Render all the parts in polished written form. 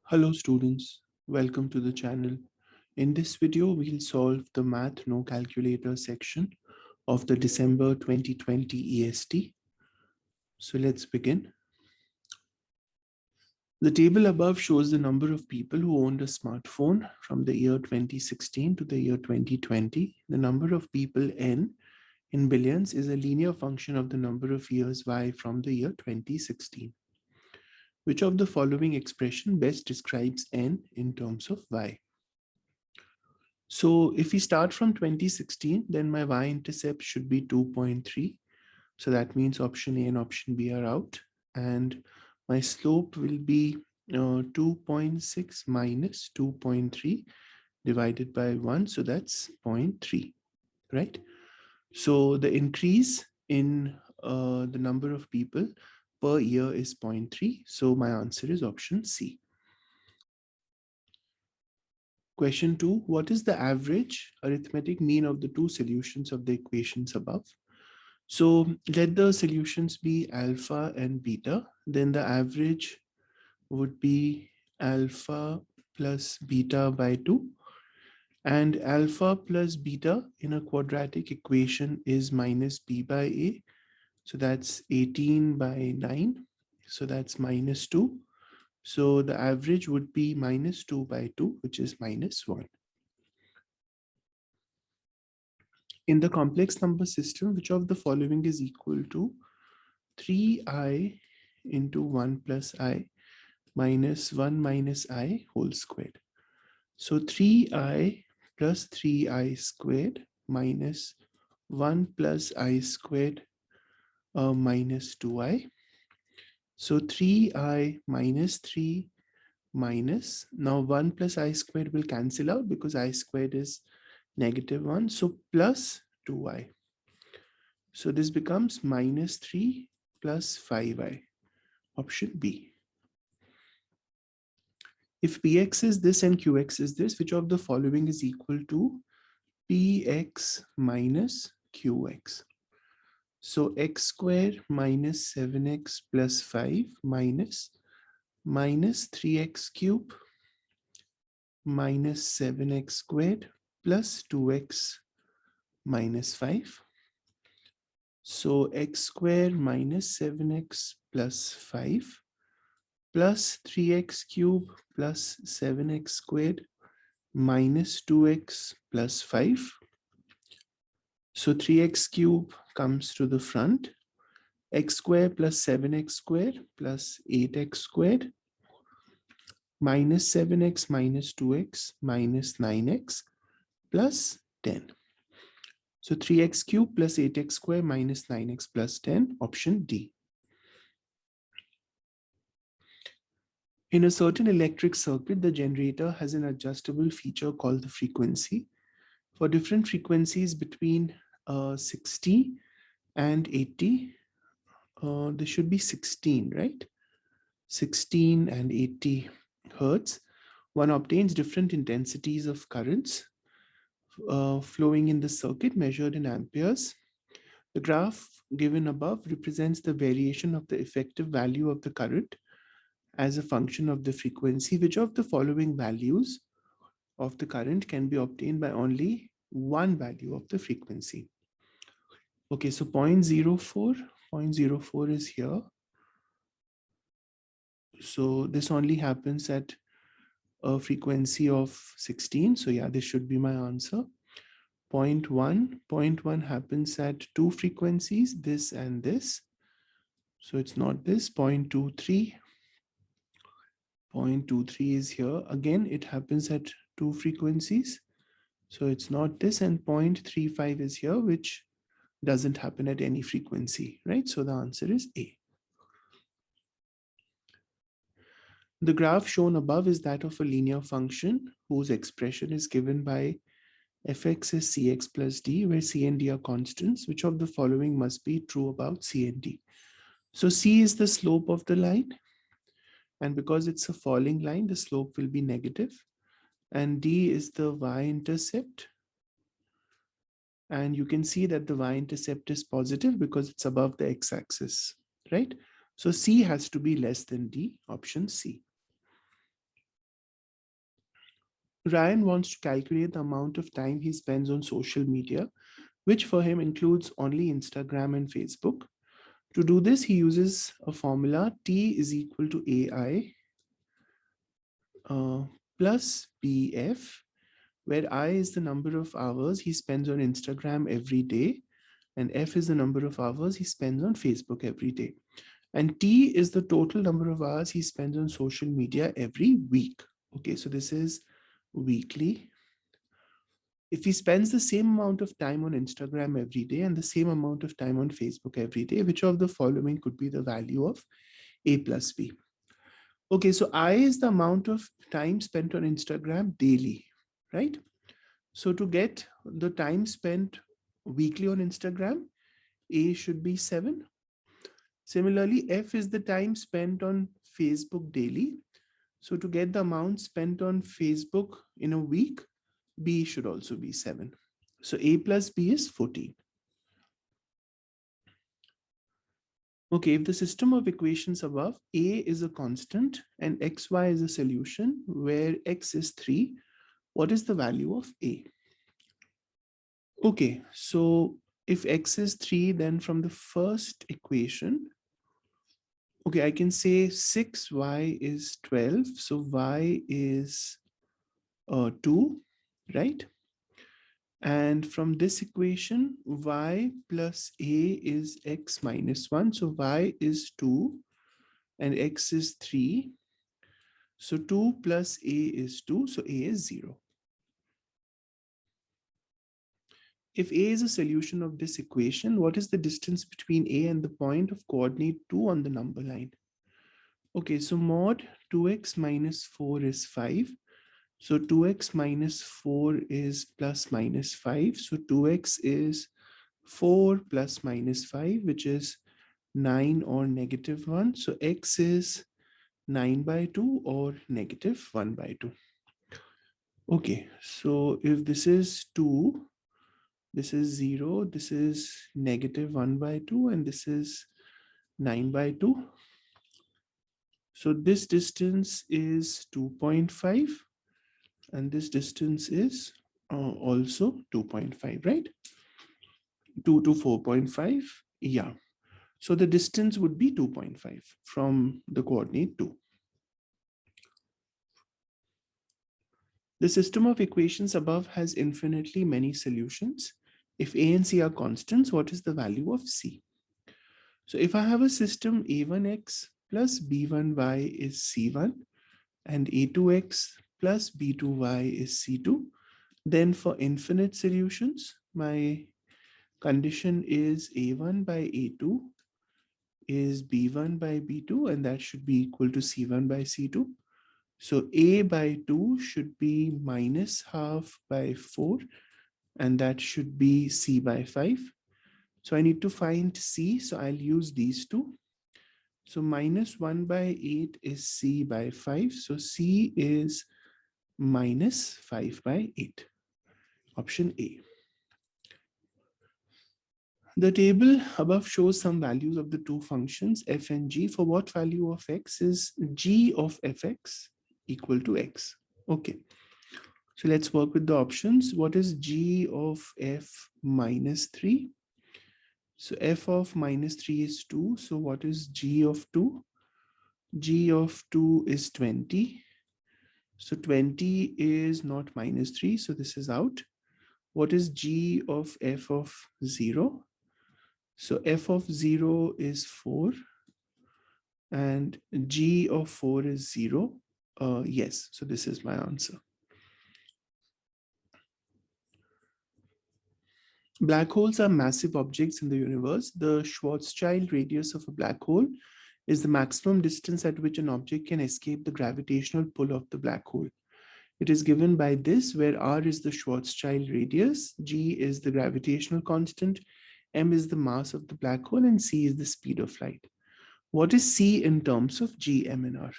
Hello students, welcome to the channel. In this video, we'll solve the Math No Calculator section of the December 2020 EST. So let's begin. The table above shows the number of people who owned a smartphone from the year 2016 to the year 2020. The number of people n in billions is a linear function of the number of years y from the year 2016. Which of the following expression best describes n in terms of y? So if we start from 2016, then my y-intercept should be 2.3. So that means option A and option B are out. And my slope will be 2.6 minus 2.3 divided by 1. So that's 0.3, right? So the increase in the number of people per year is 0.3. So my answer is option C. Question 2, what is the average arithmetic mean of the two solutions of the equations above? So let the solutions be alpha and beta. Then the average would be alpha plus beta by 2. And alpha plus beta in a quadratic equation is minus b by a. So that's 18 by 9. So that's minus 2. So the average would be minus 2 by 2, which is minus 1. In the complex number system, which of the following is equal to 3i into 1 plus I minus 1 minus I whole squared? So 3i plus 3i squared minus 1 plus I squared minus 2i. So 3i minus 3 minus, now 1 plus I squared will cancel out because I squared is negative 1. So plus 2i. So this becomes minus 3 plus 5i, option B. If px is this and qx is this, which of the following is equal to px minus qx? So x squared minus 7x plus 5 minus 3x cube minus 7x squared plus 2x minus 5. So x squared minus 7x plus 5 plus 3x cube plus 7x squared minus 2x plus 5. So 3x cube comes to the front. X squared plus 7x squared plus 8x squared minus 7x minus 2x minus 9x plus 10. So 3x cube plus 8x squared minus 9x plus 10, option D. In a certain electric circuit, the generator has an adjustable feature called the frequency. For different frequencies between 60 and 80, there should be 16, right? 16 and 80 hertz. One obtains different intensities of currents flowing in the circuit measured in amperes. The graph given above represents the variation of the effective value of the current as a function of the frequency. Which of the following values of the current can be obtained by only one value of the frequency? Okay, so 0.04 is here. So this only happens at a frequency of 16. So yeah, this should be my answer. 0.1 happens at two frequencies, this and this. So it's not this. 0.23 is here. Again, it happens at two frequencies. So it's not this, and 0.35 is here, which doesn't happen at any frequency, right? So the answer is A. The graph shown above is that of a linear function whose expression is given by fx is cx plus d, where c and d are constants. Which of the following must be true about c and d? So c is the slope of the line. And because it's a falling line, the slope will be negative. And d is the y-intercept. And you can see that the y-intercept is positive because it's above the x-axis, right? So c has to be less than d, option C. Ryan wants to calculate the amount of time he spends on social media, which for him includes only Instagram and Facebook. To do this, he uses a formula T is equal to AI plus BF, where I is the number of hours he spends on Instagram every day, and F is the number of hours he spends on Facebook every day. And T is the total number of hours he spends on social media every week. Okay, so this is weekly. If he spends the same amount of time on Instagram every day and the same amount of time on Facebook every day, which of the following could be the value of A plus B? Okay, so I is the amount of time spent on Instagram daily, right? So to get the time spent weekly on Instagram, A should be 7. Similarly, F is the time spent on Facebook daily. So to get the amount spent on Facebook in a week, B should also be 7. So A plus B is 14. Okay, if the system of equations above, A is a constant and XY is a solution where X is 3, what is the value of A? Okay, so if X is 3, then from the first equation, okay, I can say 6Y is 12. So Y is 2, right? And from this equation, Y plus A is X minus 1. So Y is 2 and X is 3. So 2 plus A is 2. So A is 0. If A is a solution of this equation, what is the distance between A and the point of coordinate 2 on the number line? Okay, so mod 2x minus 4 is 5. So 2x minus 4 is plus minus 5. So 2x is 4 plus minus 5, which is 9 or negative 1. So x is 9 by 2 or negative 1 by 2. Okay, so if this is 2, this is 0, this is negative 1 by 2, and this is 9 by 2. So this distance is 2.5, and this distance is also 2.5, right? 2 to 4.5, yeah. So the distance would be 2.5 from the coordinate 2. The system of equations above has infinitely many solutions. If A and C are constants, what is the value of C? So if I have a system A1x plus B1y is C1 and A2x plus B2y is C2, then for infinite solutions, my condition is A1 by A2 is B1 by B2, and that should be equal to C1 by C2. So A by 2 should be minus half by 4, and that should be C by 5. So I need to find C, so I'll use these two. So minus 1 by 8 is C by 5. So C is minus 5 by 8. Option A. The table above shows some values of the two functions f and g. For what value of x is g of fx equal to x? Okay, so let's work with the options. What is g of f minus 3? So f of minus 3 is 2. So what is g of 2? G of 2 is 20. So 20 is not minus 3. So this is out. What is g of f of 0? So f of 0 is 4 and g of 4 is 0. Yes, so this is my answer. Black holes are massive objects in the universe. The Schwarzschild radius of a black hole is the maximum distance at which an object can escape the gravitational pull of the black hole. It is given by this, where r is the Schwarzschild radius, g is the gravitational constant, m is the mass of the black hole, and c is the speed of light. What is c in terms of g, m, and r?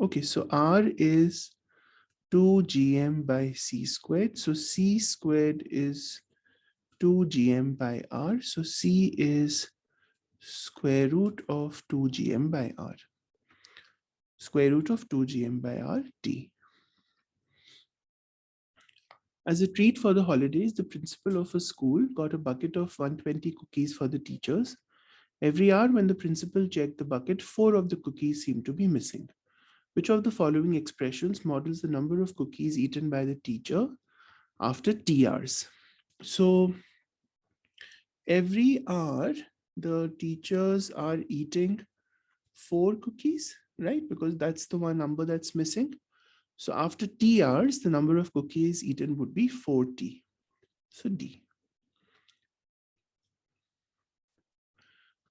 Okay, so r is 2gm by c squared. So c squared is 2gm by r. So c is square root of 2gm by r. Square root of 2gm by r t. As a treat for the holidays, the principal of a school got a bucket of 120 cookies for the teachers. Every hour when the principal checked the bucket, 4 of the cookies seemed to be missing. Which of the following expressions models the number of cookies eaten by the teacher after T hours? So every hour, the teachers are eating 4 cookies, right? Because that's the one number that's missing. So after T hours, the number of cookies eaten would be 4T. So D.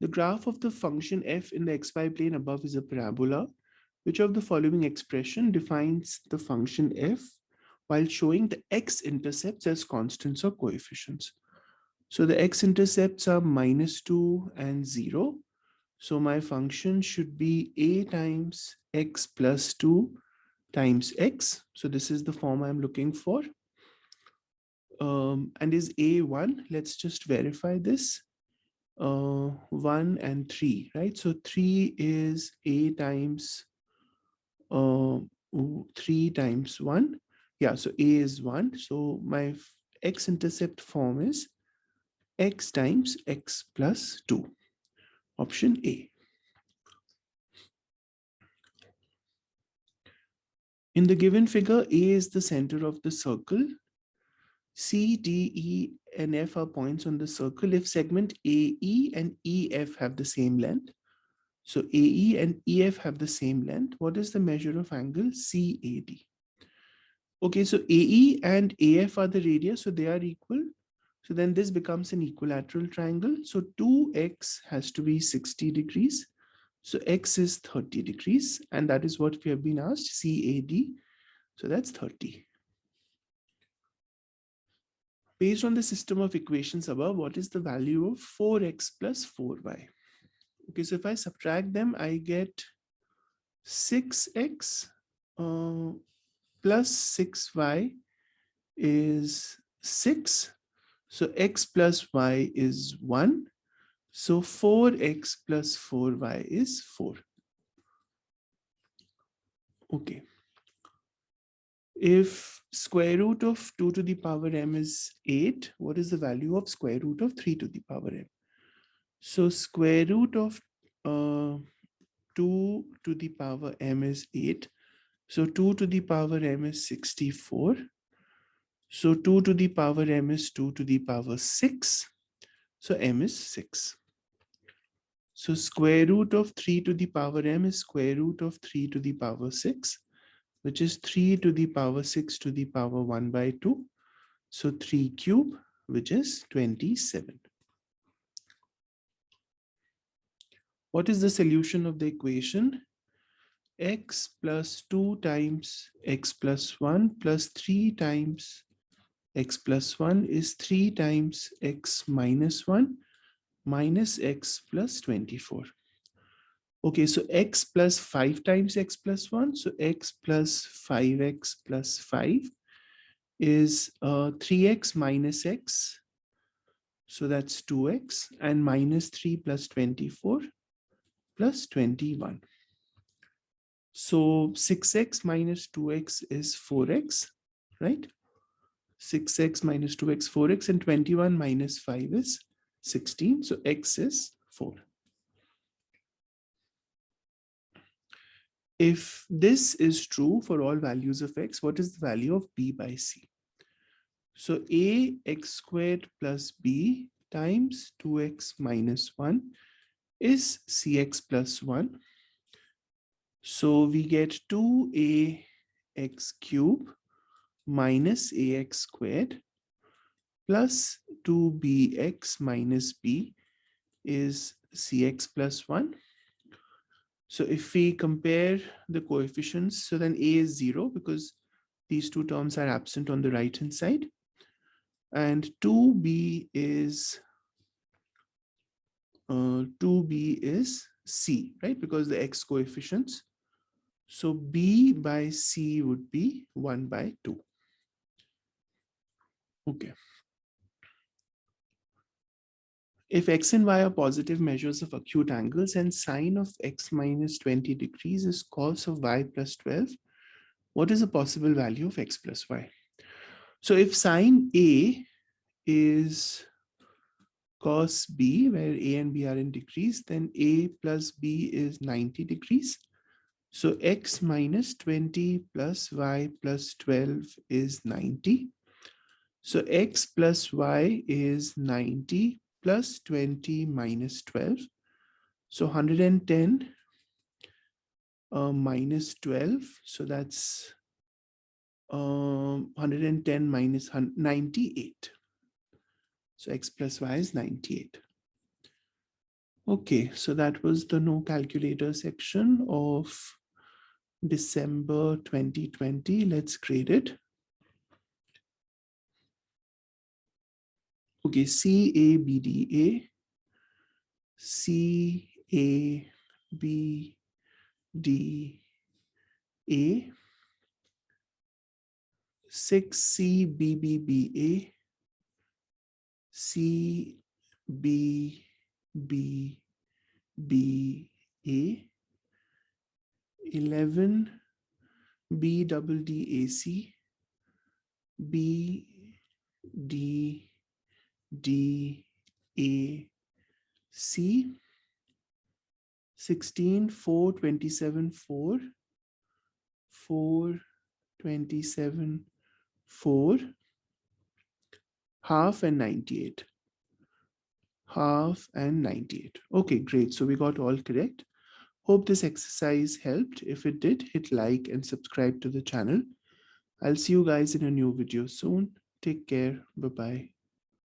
The graph of the function f in the xy plane above is a parabola. Which of the following expression defines the function f while showing the x-intercepts as constants or coefficients? So the x-intercepts are -2 and 0. So my function should be a times x plus 2 times x. So this is the form I'm looking for. And is a 1? Let's just verify this. 1 and 3, right? So 3 is a times 3 times 1. Yeah, so a is 1. So my x-intercept form is x times x plus 2. Option A. In the given figure, A is the center of the circle. C, D, E, and F are points on the circle if segment AE and EF have the same length. So AE and EF have the same length. What is the measure of angle CAD? Okay, so AE and AF are the radius, so they are equal. So then this becomes an equilateral triangle. So 2x has to be 60 degrees. So x is 30 degrees, and that is what we have been asked, CAD. So that's 30. Based on the system of equations above, what is the value of 4x plus 4y? Okay, so if I subtract them, I get 6x plus 6y is 6. So x plus y is 1. So 4x plus 4y is 4. Okay. If square root of 2 to the power m is 8, what is the value of square root of 3 to the power m? So square root of 2 to the power m is 8. So 2 to the power m is 64. So 2 to the power m is 2 to the power 6. So m is 6. So square root of 3 to the power m is square root of 3 to the power 6, which is 3 to the power 6 to the power 1 by 2. So 3 cube, which is 27. What is the solution of the equation? X plus 2 times x plus 1 plus 3 times x plus 1 is 3 times x minus 1 minus x plus 24. Okay, so x plus 5 times x plus 1. So x plus 5x plus 5 is 3x minus x. So that's 2x, and minus 3 plus 24 plus 21. So 6x minus 2x is 4x, right? 6x minus 2x, 4x, and 21 minus 5 is 16. So x is 4. If this is true for all values of x, what is the value of b by c? So a x squared plus b times 2x minus 1 is cx plus 1. So we get 2ax cube minus ax squared plus 2bx minus b is cx plus 1. So if we compare the coefficients, so then a is 0 because these two terms are absent on the right hand side. And 2b is c, right? Because the x coefficients. So b by c would be 1 by 2. Okay. If x and y are positive measures of acute angles and sine of x minus 20 degrees is cos of y plus 12, what is the possible value of x plus y? So if sine A is cos B, where A and B are in degrees, then A plus B is 90 degrees. So x minus 20 plus y plus 12 is 90. So x plus y is 90 plus 20 minus 12. So 110 minus 12. So that's 110 minus 98. So x plus y is 98. Okay, so that was the no calculator section of December 2020. Let's grade it. Okay, CABDA, CABDA, 6CBBBA, CBBBA, 11 BDDAC, BDDAC, 16 427 4, 427 4, half and 98. Half and 98. Okay, great. So we got all correct. Hope this exercise helped. If it did, hit like and subscribe to the channel. I'll see you guys in a new video soon. Take care. Bye-bye.